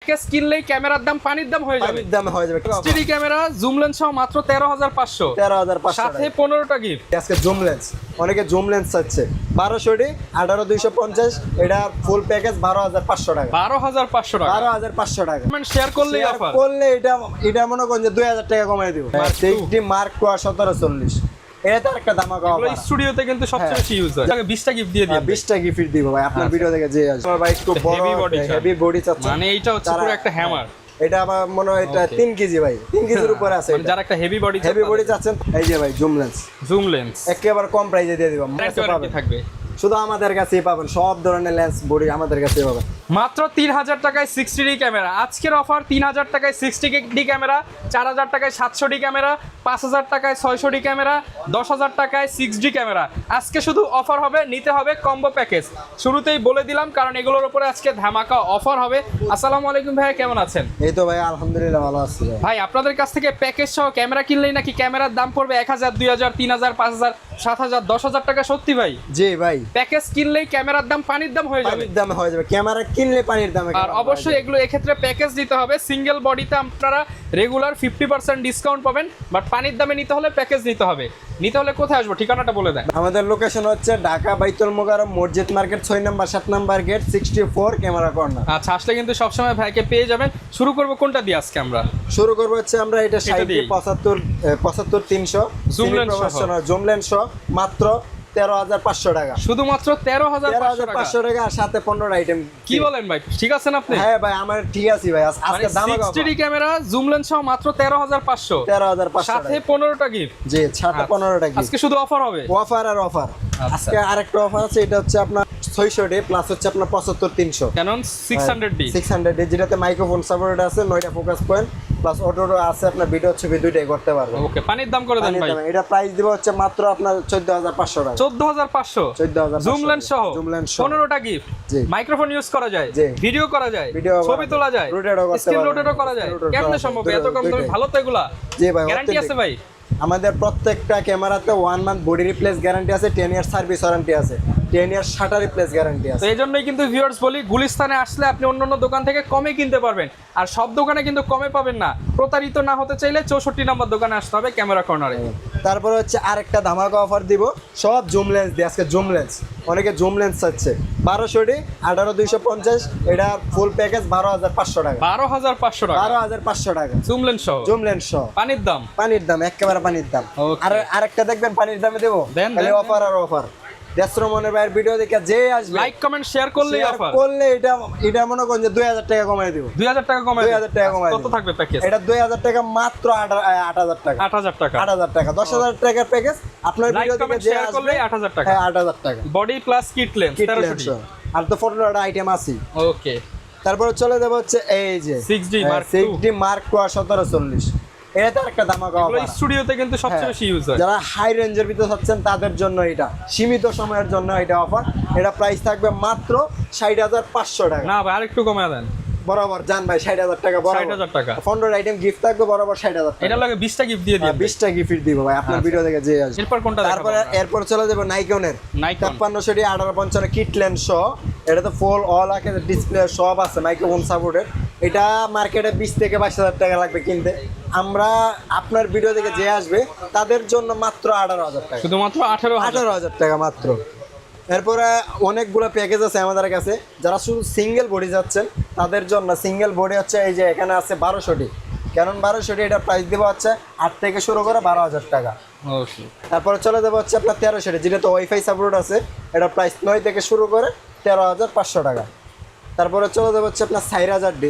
Package কিনলেই ক্যামেরার দাম পানির দাম হয়ে যাবে। স্টিডি ক্যামেরা জুম লেন্স সহ মাত্র 13,500 সাথে 15টা গিফট। আজকে জুম লেন্স, অনেকে জুম লেন্স চাচ্ছে 1200 18,250, এটা ফুল প্যাকেজ 12,500 টাকা। 12,500 টাকা 12,500 টাকা। কমেন্ট শেয়ার করলেই অফার করলে এটা মনে করেন যে 2,000 টাকা কমাই দিব। 60 মার্ক 1740, এটা তো একটা ধামাকা অফার। স্টুডিওতে কিন্তু সবচেয়ে বেশি ইউজ হয়। 20টা গিফট দিয়ে দিই। 20টা গিফট দিব ভাই আপনার ভিডিও দেখে যে আসবে। আমার ভাই একটু বড় হেভি বডি চাচ্ছে, মানে এইটা হচ্ছে পুরো একটা হ্যামার। এটা আমার মনে হয় এটা 3 কেজি ভাই, 3 কেজির উপরে আছে। মানে যারা একটা হেভি বডি চাচ্ছেন, এই যে ভাই জুম লেন্স একেবারে কম প্রাইসে দিয়ে দিব। থাকবে শুধু আমাদের কাছেই পাবেন, সব ধরনের লেন্স বডি আমাদের কাছেই পাবেন মাত্র 3,000 টাকায় 60D ক্যামেরা। আজকের অফার 3,000 টাকায় 60D ক্যামেরা, 4,000 টাকায় 700D ক্যামেরা, 5,000 টাকায় 600D ক্যামেরা, 10,000 টাকায় 6D ক্যামেরা। আজকে শুধু অফার হবে, নিতে হবে কম্বো প্যাকেজ। শুরুতেই বলে দিলাম কারণ এগুলোর উপরে আজকে ধামাকা অফার হবে। আসসালামু আলাইকুম ভাই, কেমন আছেন? এই তো ভাই আলহামদুলিল্লাহ ভালো আছি ভাই। আপনাদের কাছ থেকে প্যাকেজ সহ ক্যামেরা কিনলেই নাকি ক্যামেরার দাম পড়বে 1,000, 2,000, 3,000, 5,000, 7,000, 10,000 টাকা? সত্যি ভাই? জি ভাই, প্যাকেজ কিনলেই ক্যামেরার দাম পানির দাম হয়ে যাবে। ক্যামেরা কিনলে পানির দামে। আর অবশ্যই এগুলো এক্ষেত্রে প্যাকেজ দিতে হবে। সিঙ্গেল বডিতে আপনারা রেগুলার 50% ডিসকাউন্ট পাবেন, বাট পানির দামে নিতে হলে প্যাকেজ নিতে হবে। নিতে হলে কোথায় আসবো, ঠিকানাটা বলে দেন। আমাদের লোকেশন হচ্ছে ঢাকা বাইতুল মোকাররম মসজিদ মার্কেট 6 নম্বর 7 নম্বর গেট 64 ক্যামেরা কর্নার। আচ্ছা, আসলে কিন্তু সবসময় ভাইকে পেয়ে যাবেন। শুরু করবো কোনটা দিয়ে আজকে? আমরা শুরু করবো হচ্ছে আমরা এটা 75 300 জুম লেন্স সহ মাত্র 13,500 টাকা। শুধুমাত্র 13,500 টাকা, আর সাথে 15 আইটেম। কি বলেন ভাই, ঠিক আছেন আপনি? হ্যাঁ ভাই, আমার ঠিক আছে ভাই। আজকে দাম 60D ক্যামেরা জুম লেন্স সহ মাত্র 13,500 সাথে 15টা গিফট। জি, সাথে 15টা গিফট। আজকে শুধু অফার হবে, অফার আর অফার। আজকে আরেকটা অফার আছে, এটা হচ্ছে আপনার 600D প্লাস হচ্ছে আপনার 75 300 Canon 600D, যেটাতে মাইক্রোফোন সাপোর্ট আছে, 9টা ফোকাস পয়েন্ট প্লাস অটো আছে, আপনার ভিডিও ছবি দুইটাই করতে পারবেন। ওকে, পানির দাম করে দেন ভাই। এটা প্রাইস দিব হচ্ছে মাত্র আপনার 14,500 টাকা। 14,500 জুম লেন্স সহ 15টা গিফট। মাইক্রোফোন ইউজ করা যায়, ভিডিও করা যায়, ছবি তোলা যায়, স্ক্রিন রোটেটও করা যায়। কেমনে সম্ভব এত কম দামে? ভালো তো এগুলা। জি ভাই, গ্যারান্টি আছে ভাই। আমাদের প্রত্যেকটা ক্যামেরাতে 1 মান্থ বডি রিপ্লেস গ্যারান্টি আছে, 10 ইয়ার সার্ভিস ওয়ারেন্টি আছে, 10 ইয়ার শাটার রিপ্লেস গ্যারান্টি আছে। তো এই জন্যই কিন্তু ভিউয়ার্স বলি, গুলিস্তানে আসলে আপনি অন্যান্য দোকান থেকে কমে কিনতে পারবেন। আর সব দোকানে কিন্তু কমে পাবেন না। প্রতারিত না হতে চাইলে 64 নম্বর দোকানে আসতে হবে, ক্যামেরা কর্নারে। তারপরে হচ্ছে আরেকটা ধামাকা অফার দিব, সব জুম লেন্স দিয়ে। আজকে জুম লেন্স, অনেকে জুম লেন্স চাচ্ছে 1200D 18,250, এটা ফুল প্যাকেজ 12,500 টাকা। 12,500 টাকা 12,500 টাকা জুম লেন্স সহ পানির দাম একেবারে পানির দাম। আর আরেকটা দেখবেন পানির দামে দেবো, খালি অফার আর অফার। দেশরমনের ভাইয়ের ভিডিও দেখে যে আসবে, লাইক কমেন্ট শেয়ার করলেই অফার। করলে এটা মনে করেন যে 2,000 টাকা কমাই দিব। 2,000 টাকা কমাই 2,000 টাকা কমাই। কত থাকবে প্যাকেজ? এটা 2,000 টাকা মাত্র 8,000 টাকা। 8,000 টাকা 8,000 টাকা 10,000 টাকার প্যাকেজ। আপনার ভিডিও দেখে যে শেয়ার করলে 8,000 টাকা। হ্যাঁ, 8,000 টাকা body plus kit lens 1300D। আর তো 15টা আইটেম আছে। ওকে, তারপরে চলে যাব হচ্ছে এই যে 6D মার্ক 1740, এটা তো একটা ধামাকা অফার। স্টুডিওতে কিন্তু সবচেয়ে বেশি ইউজ হয়। যারা হাই রেঞ্জের ভিতরে চাচ্ছেন তাদের জন্য এটা সীমিত সময়ের জন্য এটা অফার। এটা প্রাইস থাকবে মাত্র 60,500 টাকা। না ভাই, আরেকটু কমায় দেন। বরাবর জান ভাই, 60,000 টাকা বরাবর। 60,000 টাকা 15 আইটেম গিফট থাকবে বরাবর 60,000 টাকা। এটা লাগে 20টা গিফট দিয়ে দিন। 20টা গিফট দিব ভাই আপনার ভিডিও দেখে যে আসবে। এরপর কোনটা দেখাবো? তারপরে এরপর চলে যাব নাইকনের 5300D 1855 কিট লেন্স সহ। এটা তো ফুল অল আকে ডিসপ্লে সব আছে, মাইক্রোফোন সাপোর্টেড। এটা মার্কেটে 20 থেকে 22,000 টাকা লাগবে কিনতে। আমরা আপনার ভিডিও দেখে যে আসবে তাদের জন্য মাত্র 18,000 টাকা। শুধুমাত্র 18,000 টাকা মাত্র। এরপরে অনেকগুলো প্যাকেজ আছে আমাদের কাছে। যারা শুধু সিঙ্গেল বডি যাচ্ছেন তাদের জন্য সিঙ্গেল বডি হচ্ছে এই যে এখানে আছে 1200D, Canon 1200D। এটা প্রাইস দেবো হচ্ছে 8 থেকে শুরু করে 12,000 টাকা। তারপরে চলে যাবো হচ্ছে আপনার 1300D, যেটা ওয়াইফাই সাপোর্ট আছে। এটা প্রাইস 9 থেকে শুরু করে 13,500 টাকা। তারপরে চলে যাবো হচ্ছে আপনার 4000D,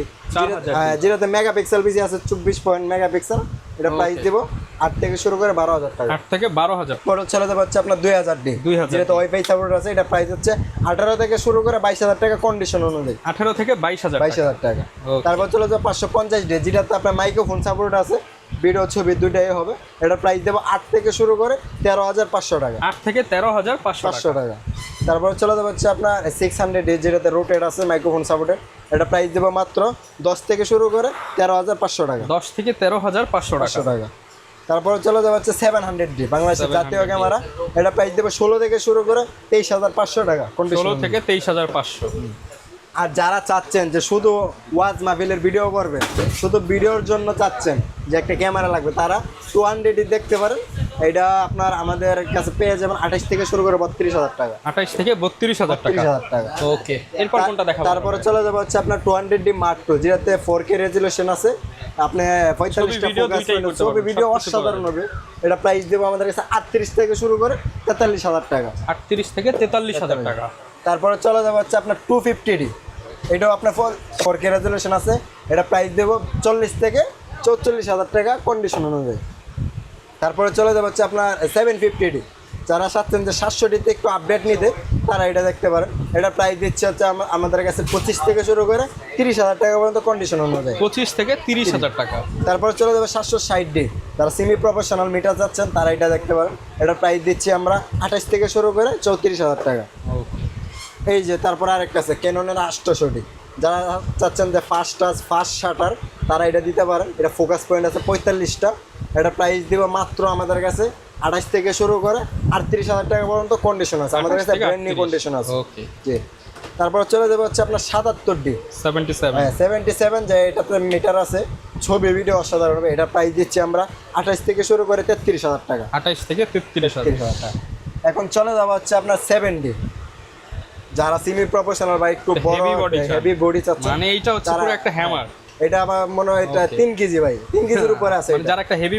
যেটাতে মেগাপিক্সেল বেশি আছে, 24 মেগাপিক্সেল। এটা প্রাইস দেবো 8 থেকে শুরু করে 12,000 টাকা। 8 থেকে 12,000। পরে চলে যাবে হচ্ছে আপনার 2000D, যেটা ওয়াইফাই সাপোর্ট আছে। এটা প্রাইস হচ্ছে 18 থেকে শুরু করে 22,000 টাকা কন্ডিশন অনুযায়ী। 18 থেকে 22,000 টাকা। তারপর চলে যাবে 550D, যেটাতে আপনার মাইক্রোফোন সাপোর্ট আছে, ভিডিও ছবি দুইটাই হবে। এটা প্রাইস দেবো 8 থেকে শুরু করে 13,500 টাকা। 8 থেকে 13,500 টাকা। তারপর চলে যাবে হচ্ছে আপনার 600D, যেটাতে রোটেট আছে, মাইক্রোফোন সাপোর্টেড। এটা প্রাইস দেবো মাত্র 10 থেকে শুরু করে 13,500 টাকা। 10 থেকে 13,500 টাকা। তারপর চলে যাবে হচ্ছে 700D, বাংলাদেশের জাতীয় ক্যামেরা। এটা প্রাইস দেবো 16 থেকে শুরু করে 23,500 টাকা। 16 থেকে 23,500। আর যারা চাচ্ছেন যে শুধু ওয়াজ মাহফিলের ভিডিও করবেন, শুধু ভিডিওর জন্য চাচ্ছেন যে একটা ক্যামেরা লাগবে, তারা 200 দেখতে পারেন। এটা আপনার আমাদের কাছে পেয়ে যাবেন 28 থেকে শুরু করে 32,000 টাকা। 28 থেকে 32,000 টাকা। 32,000 টাকা। ওকে, এরপর কোনটা দেখাবো? তারপরে চলে যাবে হচ্ছে আপনার 200D Mark II, যেটাতে 4K রেজুলেশন আছে। আপনি 45টা ফোকাস করলে ছবি ভিডিও অসাধারণ হবে। এটা প্রাইস দেবো আমাদের কাছে 38 থেকে শুরু করে 43,000 টাকা। 38 থেকে 43,000 টাকা। তারপরে চলে যাবে হচ্ছে আপনার 250D, এটাও আপনার 4K রেজুলেশন আছে। এটা প্রাইস দেবো 40 থেকে 44,000 টাকা কন্ডিশন অনুযায়ী। তারপরে চলে যাবে হচ্ছে আপনার 750D, যারা চাচ্ছেন যে 700Dতে একটু আপডেট নিতে, তারা এটা দেখতে পারেন। এটা প্রাইস দিচ্ছে হচ্ছে আমাদের কাছে 25 থেকে শুরু করে 30,000 টাকা পর্যন্ত কন্ডিশন অনুযায়ী। 25 থেকে 30,000 টাকা। তারপরে চলে যাবে 760D, যারা সেমি প্রফেশনাল মিটার যাচ্ছেন তারা এটা দেখতে পারেন। এটা প্রাইস দিচ্ছি আমরা 28 থেকে শুরু করে 34,000 টাকা। এই যে তারপর আরেকটা আছে ক্যাননের 800D, যারা চাচ্ছেন যে ফাস্ট টাচ ফাস্ট শাটার, তারা এটা দিতে পারেন। এটা ফোকাস পয়েন্ট আছে 45টা। এটা প্রাইস দিব মাত্র আমাদের কাছে 28 থেকে শুরু করে 38,000 টাকা পর্যন্ত কন্ডিশন আছে আমাদের কাছে, ব্র্যান্ড নিউ কন্ডিশন আছে। ওকে, জি। তারপর চলে যাবে হচ্ছে আপনার 77D, 77। হ্যাঁ 77, যে এটাতে মিটার আছে, ছবি ভিডিও অসাধারণ হবে। এটা প্রাইস দিচ্ছি আমরা 28 থেকে শুরু করে 33,000 টাকা। 28 থেকে 33,000 টাকা। এখন চলে যাওয়া হচ্ছে আপনার 7D, যারা সেমি প্রফেশনাল বা একটু বড় হেভি বডি চাচ্ছে, মানে এইটা হচ্ছে পুরো একটা হ্যামার। এটা আমার মনে হয় এটা 3 কেজি ভাই, 3 কেজির উপরে আছে। মানে যারা একটা হেভি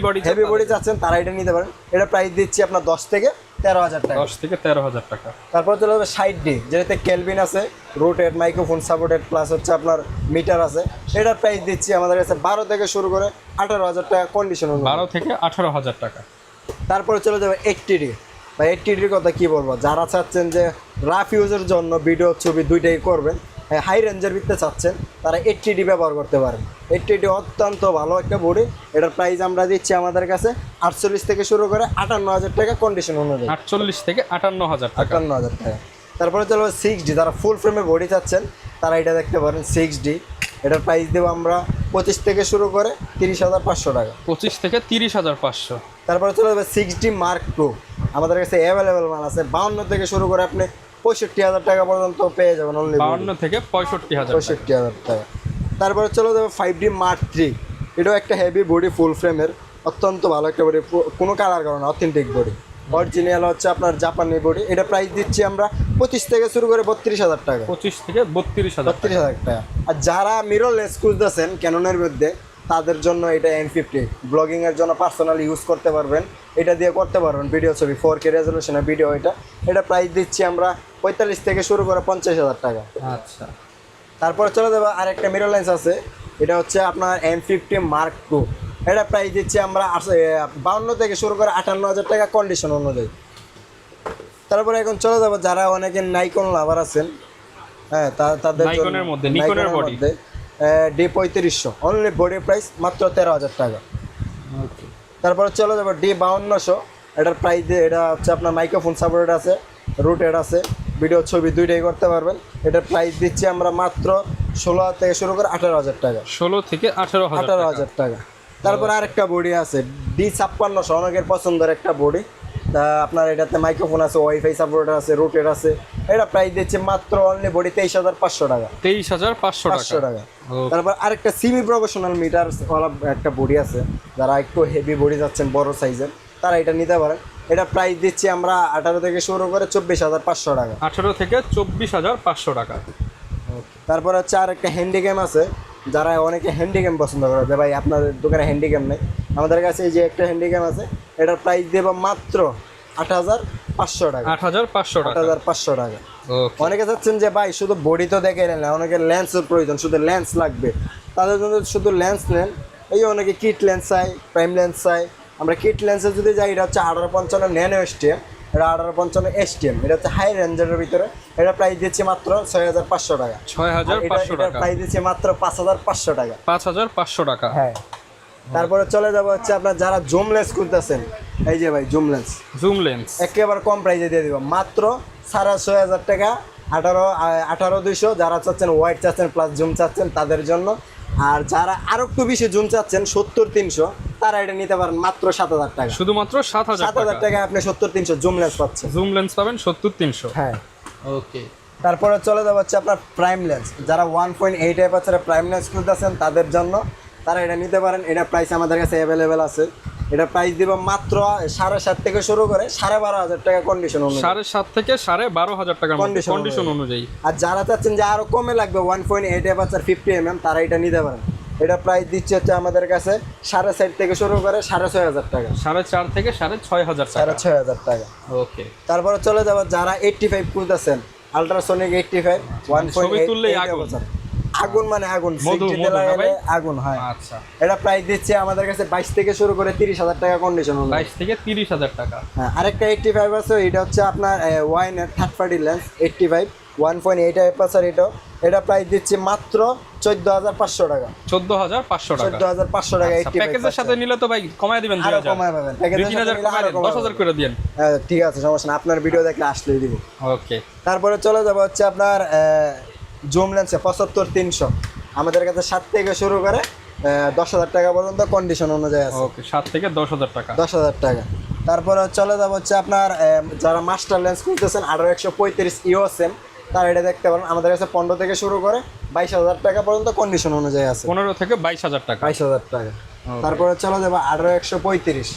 বডি চাচ্ছেন তারা এটা নিতে পারেন। এটা প্রাইস দিচ্ছি আপনার 10 থেকে 13,000 টাকা। 10 থেকে 13,000 টাকা। তারপর চলে যাবে 60D, যেটাতে কেলভিন আছে, রোটেড মাইক্রোফোন সাপোর্টেড, প্লাস হচ্ছে আপনার মিটার আছে। এটার প্রাইস দিচ্ছি আমাদের কাছে 12 থেকে শুরু করে 18,000 টাকা কন্ডিশন। 12 থেকে 18,000 টাকা। তারপরে চলে যাবে 80D, বা 80Dর কথা কি বলবো, যারা চাচ্ছেন যে রাফ ইউজের জন্য ভিডিও ছবি দুইটাই করবেন, হাই রেঞ্জের ভিতরে চাচ্ছেন, তারা 80D ব্যবহার করতে পারেন। 80D অত্যন্ত ভালো একটা বডি। এটার প্রাইস আমরা দিচ্ছি আমাদের কাছে 48 থেকে শুরু করে 58,000 টাকা কন্ডিশন অনুযায়ী। 48 থেকে 58,000 টাকা। 58,000 টাকা। তারপরে চলো 6D, যারা ফুল ফ্রেমের বডি চাচ্ছেন তারা এটা দেখতে পারেন 6D। এটার প্রাইস দেবো আমরা 25 থেকে শুরু করে 30,500 টাকা। 25 থেকে 30,500। তারপরে চলে যাবে 6D Mark II, আমাদের কাছে অ্যাভেলেবেল মাল আছে। 52 থেকে শুরু করে আপনি 65,000 টাকা পর্যন্ত পেয়ে যাবেন অনলি। 52 থেকে 65,000 টাকা। তারপরে চলে যাবে 5D Mark III, এটাও একটা হেভি বডি ফুল ফ্রেমের, অত্যন্ত ভালো একটা বডি, কোনো কালার করে না, অথেন্টিক বডি, অরিজিনাল হচ্ছে আপনার জাপানি বডি। এটা প্রাইস দিচ্ছি আমরা 25 থেকে শুরু করে 32,000 টাকা। 25 থেকে 32,000 টাকা। আর যারা মিররলেস খুঁজতেছেন ক্যাননের মধ্যে, তাদের জন্য এটা M50 ব্লগিং এর জন্য পার্সোনাল ইউজ করতে পারবেন। এটা দিয়ে করতে পারবেন ভিডিও ছবি 4K রেজলিউশনের ভিডিও। এটা প্রাইস দিচ্ছি আমরা 45 থেকে শুরু করে 50,000 টাকা। আচ্ছা। তারপরে চলে যাবে আরেকটা মিরর লেন্স আছে, এটা হচ্ছে আপনার M50 Mark II। এটা প্রাইস দিচ্ছি আমরা 52 থেকে শুরু করে 58,000 টাকা কন্ডিশন অনুযায়ী। তারপরে এখন চলে যাবো যারা অনেকে নাইকন লাভার আছেন, হ্যাঁ তাদের জন্য নিকনের body D3500 only body price মাত্র 13,000 টাকা। তারপরে চলে যাবো D5200, এটার প্রাইস দিয়ে, এটা হচ্ছে আপনার মাইক্রোফোন সাপোর্টেড আছে, রুটেড আছে, ভিডিও ছবি দুইটাই করতে পারবেন। এটার প্রাইস দিচ্ছি আমরা মাত্র 16 থেকে শুরু করে 18,000 টাকা। 16 থেকে 18,000 টাকা। তারপর আরেকটা বডি আছে D5600, অনেকের পছন্দের একটা বডি। আপনার এটাতে মাইক্রোফোন আছে, ওয়াইফাই সাপোর্টেড আছে, রুটেড আছে। এটা প্রাইস দিচ্ছে মাত্র অনলি বডি 23,500 টাকা। 23,500 টাকা। তারপর আরেকটা সেমি প্রফেশনাল মিটার একটা বডি আছে, যারা একটু হেভি বডি যাচ্ছেন বড় সাইজের, তারা এটা নিতে পারেন। এটা প্রাইস দিচ্ছি আমরা 18 থেকে শুরু করে 24,500 টাকা। 18 থেকে 24,500 টাকা। তারপর হচ্ছে আরেকটা হ্যান্ডিক্যাম আছে, যারা অনেকে হ্যান্ডিক্যাম পছন্দ করে, যে ভাই আপনাদের দোকানে হ্যান্ডিক্যাম নেই, আমাদের কাছে এই যে একটা হ্যান্ডিক্যাম আছে, এটার প্রাইস দেব মাত্র 8,500 টাকা। 8,500 টাকা। অনেকে চাচ্ছেন যে ভাই শুধু বডি তো দেখে নেন না, অনেকের লেন্সের প্রয়োজন, শুধু লেন্স লাগবে, তাদের জন্য শুধু লেন্স নেন। এই অনেকে কিট লেন্স চাই, প্রাইম লেন্স চাই। আমরা কিট লেন্সে যদি যাই, এটা হচ্ছে 1855 ন্যানো STM, এটা 1855 STM, এটা হচ্ছে হাই রেঞ্জের ভিতরে। এটা প্রাইস দিচ্ছি মাত্র 6,500 টাকা। 6,500 টাকা। প্রাইস দিচ্ছি মাত্র 5,500 টাকা। 5,500 টাকা। হ্যাঁ। তারপরে চলে যাবো হচ্ছে আপনার যারা জুম লেন্স খুঁজতেছেন, এই যে ভাই জুম লেন্স একেবারে কম প্রাইসে দিয়ে দিব মাত্র 6,500 টাকা। 18,200 যারা চাচ্ছেন ওয়াইড চাচ্ছেন প্লাস জুম চাচ্ছেন তাদের জন্য। আর যারা আরো একটু বেশি জুম চাচ্ছেন 70-300, তারা এটা নিতে পারেন মাত্র 7,000 টাকা। শুধুমাত্র 7,000 টাকা আপনি 70-300 জুম লেন্স পাচ্ছেন। জুম লেন্স পাবেন 70-300। হ্যাঁ। ওকে। তারপরে চলে যাবো হচ্ছে আপনার প্রাইম লেন্স, যারা 1.8 অ্যাপারচারের প্রাইম লেন্স খুঁজতেছেন তাদের জন্য তারা এটা নিতে পারেন। এটা প্রাইস আমাদের কাছে অ্যাভেলেবেল আছে। এটা প্রাইস দিব মাত্র 7.5 থেকে শুরু করে 12,500 টাকা কন্ডিশন অনুযায়ী। 7.5 থেকে 12,500 টাকার কন্ডিশন অনুযায়ী। আর যারা চাচ্ছেন যে আরো কমে লাগবে 1.8 অ্যাপারচার 50 mm, তারা এটা নিতে পারেন। এটা প্রাইস দিচ্ছে হচ্ছে আমাদের কাছে 4.5 থেকে শুরু করে 6,500 টাকা। 4.5 থেকে 6,500 টাকা। 6,500 টাকা। ওকে। তারপরে চলে যাব যারা 85 খুঁজতেছেন, আল্ট্রাসনিক 85 1.8 আগুন মানে আগুন, আগুন হয়। আচ্ছা, এটা প্রাইস দিচ্ছে আমাদের কাছে 22 থেকে শুরু করে 30,000 টাকা কন্ডিশন। 22 থেকে 30,000 টাকা। হ্যাঁ, আরেকটা 85 আছে, এটা হচ্ছে আপনার ওয়াইনের থার্ড পার্টি লেন্স 85 1.8 অ্যাপারচার। এটা প্রাইস দিচ্ছে মাত্র 14,500 টাকা। 14,500 টাকা। 14,500 টাকা। প্যাকেজের সাথে নিলে তো ভাই কমায় দিবেন, 2000 কমায় পাবেন। প্যাকেজের সাথে 3,000 কমায় দেন, 10,000 করে দেন। হ্যাঁ ঠিক আছে, সমস্যা না, আপনার ভিডিও দেখলে আসলেই দিব। ওকে। তারপরে চলে যাব হচ্ছে আপনার জুম লেন্সে 75-300, আমাদের কাছে 7 থেকে শুরু করে 10,000 টাকা পর্যন্ত কন্ডিশন অনুযায়ী আছে। ওকে, 7 থেকে 10,000 টাকা। 10,000 টাকা। তারপরে চলে যাব হচ্ছে আপনার যারা মাস্টার লেন্স খুঁজতেছেন 18-135 ইওসএম, তারা এটা দেখতে পারেন। আমাদের কাছে 15 থেকে শুরু করে 22,000 টাকা পর্যন্ত কন্ডিশন অনুযায়ী আছে। 15 থেকে 22,000 টাকা। 22,000 টাকা। তারপরে চলে যাব 18-135,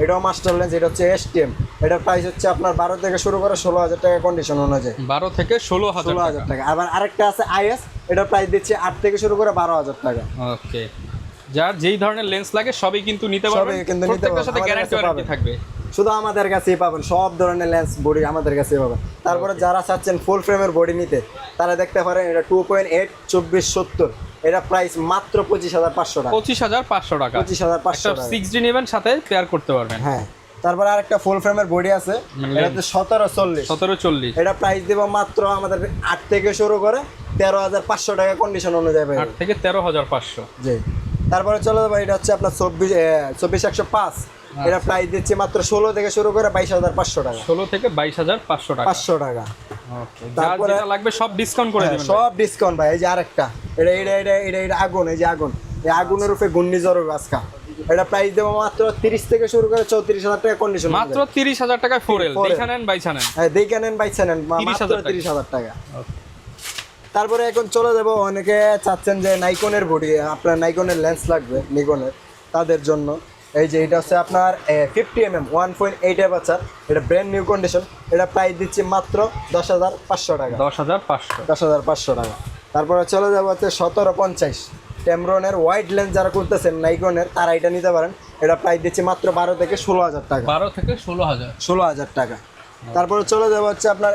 এটাও মাস্টার লেন্স, এটা হচ্ছে এসটিএম। এটার প্রাইস হচ্ছে আপনার 12 থেকে শুরু করে 16,000 টাকা কন্ডিশন অনুযায়ী। 12 থেকে 16,000 টাকা। আবার আরেকটা আছে আইএস, এটার প্রাইস দিচ্ছে 8 থেকে শুরু করে 12,000 টাকা। ওকে। যার যেই ধরনের লেন্স লাগে সবই কিন্তু নিতে পারবেন, প্রত্যেকটার সাথে গ্যারান্টি ওয়ারেন্টি থাকবে। শুধু আমাদের কাছেই পাবেন, সব ধরনের লেন্স বডি আমাদের কাছেই পাবেন। তারপরে যারা চাচ্ছেন ফুল ফ্রেমের বডি নিতে, তারা দেখতে পারেন এটা 2.8 2470, এটা প্রাইস মাত্র 25,500 টাকা। 25,500 টাকা। 25,500 টাকা। 6D নেবেন, সাথে পেয়ার করতে পারবেন। হ্যাঁ। তারপরে আরেকটা ফুল ফ্রেমের বডি আছে, এটা হচ্ছে 1740। 1740। এটা প্রাইস দেব মাত্র আমাদের 8 থেকে শুরু করে 13,500 টাকা কন্ডিশন অনুযায়ী। 8 থেকে 13,500। জি। তারপরে চলে যাবো, এটা হচ্ছে আপনার 24-105, এটা প্রাইস দিচ্ছে মাত্র 16 থেকে শুরু করে 22,500 টাকা। 16 থেকে 22,500 টাকা। 500 টাকা। ওকে। তারপরে যেটা লাগবে সব ডিসকাউন্ট করে দিবেন। সব ডিসকাউন্ট ভাই। এই যে আরেকটা, এটা আগুন, এই যে আগুন, এই আগুনের উপরে ঘূর্ণিঝড় আজকা, এটা প্রাইস দেবো মাত্র 30 থেকে শুরু করে 34,000 টাকা কন্ডিশন। মাত্র 30,000 টাকায় ফোরেল। দেখে নেন, বাইছা নেন। হ্যাঁ, দেখে নেন, বাইছা নেন, মাত্র 30,000 টাকা। তারপরে এখন চলে যাব, অনেকে চাচ্ছেন যে নাইকনের বডি, আপনার নাইকনের লেন্স লাগবে নিকনের, তাদের জন্য এই যে এটা হচ্ছে আপনার 50 mm 1.8 অ্যাপারচার, এটা ব্র্যান্ড নিউ কন্ডিশন। এটা প্রাইস দিচ্ছি মাত্র 10,500 টাকা। 10,500 টাকা। তারপরে চলে যাবো হচ্ছে 1750 টেমরনের হোয়াইট লেন্স, যারা করতেছেন নাইকনের, তারা এটা নিতে পারেন। এটা প্রাইস দিচ্ছি মাত্র 12 থেকে 16,000 টাকা। 12 থেকে 16,000 টাকা। তারপরে চলে যাবো হচ্ছে আপনার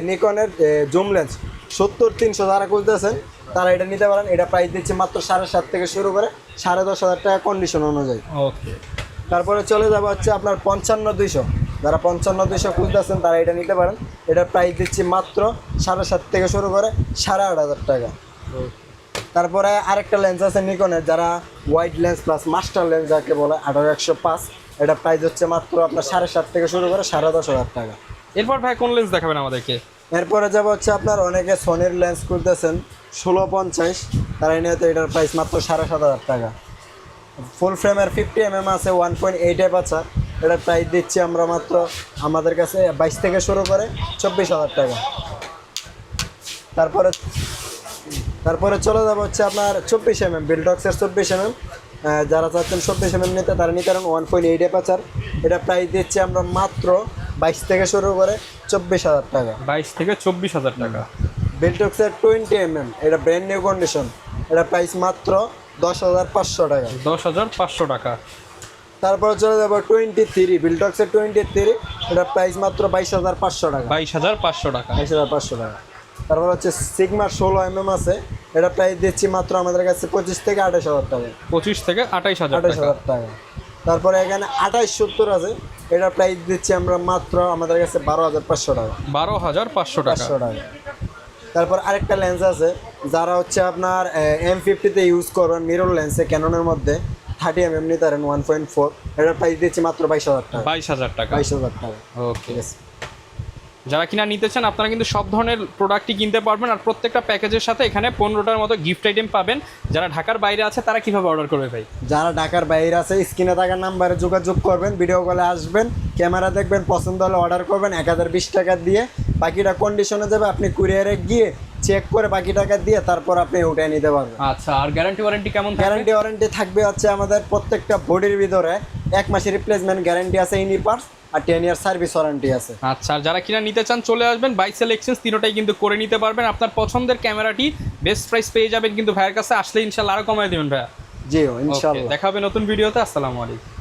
নিকনের জুম লেন্স 70-300, যারা করতেছেন তারা এটা নিতে পারেন। এটা প্রাইস দিচ্ছে মাত্র 7,500 থেকে শুরু করে 10,500 টাকা কন্ডিশন অনুযায়ী। ওকে। তারপরে চলে যাবো হচ্ছে আপনার 55-200, যারা 55-200 খুঁজতেছেন তারা এটা নিতে পারেন। এটার প্রাইস দিচ্ছি মাত্র 7,500 থেকে শুরু করে 8,500 টাকা। তারপরে আরেকটা লেন্স আছে নিকনের, যারা white lens plus master lens যাকে বলে 18-105, এটা প্রাইস হচ্ছে মাত্র আপনার 7,500 থেকে শুরু করে 10,500 টাকা। এরপর ভাই কোন লেন্স দেখাবেন আমাদেরকে? এরপরে যাব হচ্ছে আপনার অনেকে সোনির লেন্স খুঁজতেছেন 1650, তারা নিয়ে এটার প্রাইস মাত্র 7,500 টাকা। ফুল ফ্রেমের 50 mm আছে 1.8 অ্যাপারচার, এটার প্রাইস দিচ্ছি আমরা মাত্র আমাদের কাছে 22 থেকে শুরু করে 24,000 টাকা। তারপরে চলে যাব হচ্ছে আপনার 24 mm বিলডক্সের 24 mm, যারা চাচ্ছেন 24 mm নিতে, তারা নিতে পারেন 1.8 অ্যাপারচার। এটা প্রাইস দিচ্ছি আমরা মাত্র 22 থেকে শুরু করে 24,000 টাকা। 22 থেকে 24,000 টাকা। বিলডক্সের 20 mm, এটা ব্র্যান্ড নিউ কন্ডিশন, এটা প্রাইস মাত্র 10,500 টাকা। 10,500 টাকা। তারপরে চলে যাবো 23 বিলডক্সের 23, এটা প্রাইস মাত্র 22,500 টাকা। 22,500 টাকা। 22,500 টাকা। তারপর হচ্ছে সিগমার 16 mm আছে, এটা প্রাইস দিচ্ছি মাত্র আমাদের কাছে 25 থেকে 28,000 টাকা। 25 থেকে 28,000 টাকা। তারপরে এখানে 2870 আছে, এটা প্রাইস দিচ্ছি আমরা মাত্র আমাদের কাছে 12,500 টাকা। 12,500 টাকা। তারপর আরেকটা লেন্স আছে, যারা হচ্ছে আপনার M50-তে ইউজ করেন মিরর লেন্সে, ক্যাননের মধ্যে 30 mm নিতে পারেন 1.4, এটা প্রাইস দিচ্ছি মাত্র 22,000 টাকা। 22,000 টাকা। 22,000 টাকা। ওকে। যারা কিনা নিতে চান আপনারা কিন্তু সব ধরনের প্রোডাক্টই কিনতে পারবেন, আর প্রত্যেকটা প্যাকেজের সাথে এখানে 15টার মতো গিফট আইটেম পাবেন। যারা ঢাকার বাইরে আছে তারা কিভাবে অর্ডার করবে ভাই? যারা ঢাকার বাইরে আছে স্ক্রিনে থাকা নাম্বারে যোগাযোগ করবেন, ভিডিও কলে আসবেন, ক্যামেরা দেখবেন, পছন্দ হলে অর্ডার করবেন 1020 টাকা দিয়ে। বাকিটা কন্ডিশনে যাবে, আপনি কুরিয়ারে গিয়ে চেক করে বাকি টাকা দিয়ে তারপর আপনি উঠে নিতে পারবেন। আচ্ছা, আর গ্যারান্টি ওয়ারেন্টি কেমন থাকবে? গ্যারান্টি ওয়ারেন্টি থাকবে হচ্ছে আমাদের প্রত্যেকটা বডির ভিতরে 1 মাসের রিপ্লেসমেন্ট গ্যারান্টি আছে ইনি পার্টস, আর 10 ইয়ার সার্ভিস ওয়ারেন্টি আছে। আচ্ছা, আর যারা কিনা নিতে চান চলে আসবেন, বাই সেল এক্সচেঞ্জ তিনটাই কিন্তু করে নিতে পারবেন। আপনার পছন্দের ক্যামেরাটি বেস্ট প্রাইস পেয়ে যাবেন কিন্তু ভাইয়ের কাছে আসলে ইনশাআল্লাহ আরো কমায় দিবেন ভাইয়া। জি ইনশাআল্লাহ। দেখা হবে নতুন ভিডিওতে। আসসালামু আলাইকুম।